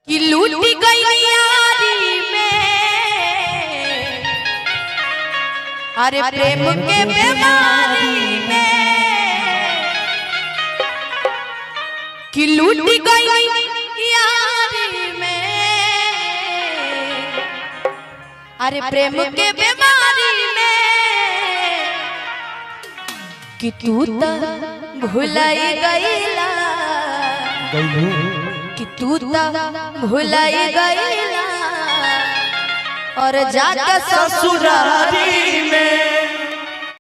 कि लूट गई यारी में, अरे प्रेम के बीमारी में, कि लूट गई यारी में, अरे प्रेम के बीमारी में, कि तू तो भुलाई गईला, कि तू तो भुलाई गईला और जाके ससुरारी में